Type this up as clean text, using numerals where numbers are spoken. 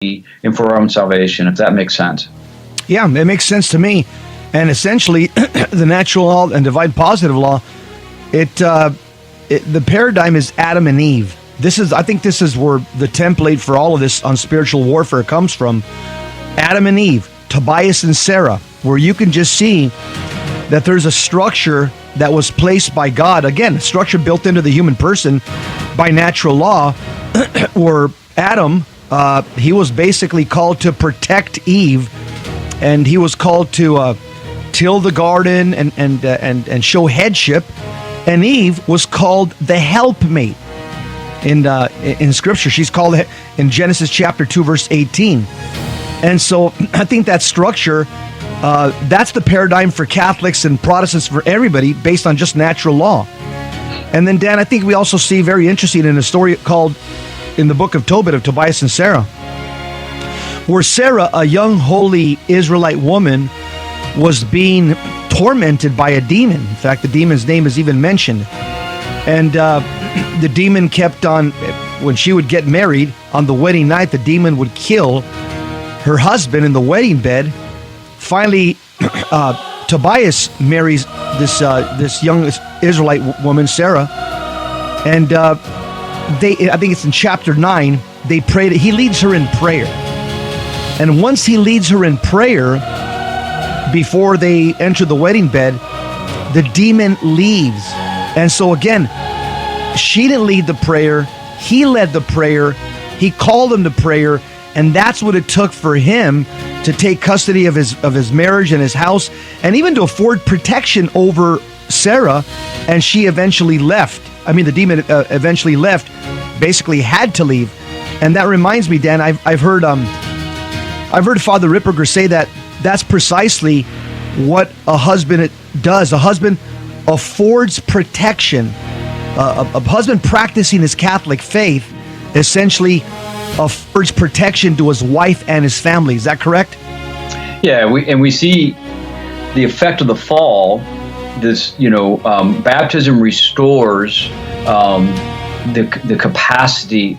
and for our own salvation, if that makes sense. Yeah, it makes sense to me. And essentially, the natural law and divine positive law, the paradigm is Adam and Eve. I think this is where the template for all of this on spiritual warfare comes from. Adam and Eve, Tobias and Sarah, where you can just see that there's a structure that was placed by God. Again, a structure built into the human person by natural law, where Adam, he was basically called to protect Eve, and he was called to till the garden and show headship, and Eve was called the helpmate. In Scripture, she's called in Genesis chapter 2, verse 18. And so I think that structure, that's the paradigm for Catholics and Protestants, for everybody, based on just natural law. And then, Dan, I think we also see very interesting in a story called in the book of Tobit of Tobias and Sarah, where Sarah, a young holy Israelite woman, was being tormented by a demon. In fact, the demon's name is even mentioned. And the demon kept on, when she would get married, on the wedding night, the demon would kill her husband in the wedding bed. Finally, Tobias marries this young Israelite woman, Sarah, and I think it's in chapter 9, they pray. He leads her in prayer, and once he leads her in prayer, before they enter the wedding bed, the demon leaves. And so again, she didn't lead the prayer, he led the prayer, he called him to prayer, and that's what it took for him to take custody of his marriage and his house, and even to afford protection over Sarah. And she eventually left. I mean, the demon eventually left, basically had to leave. And that reminds me, Dan, I've heard Father Ripperger say that that's precisely what a husband does. A husband affords protection. A husband practicing his Catholic faith essentially affords protection to his wife and his family. Is that correct? Yeah, we see the effect of the fall. This, baptism restores the capacity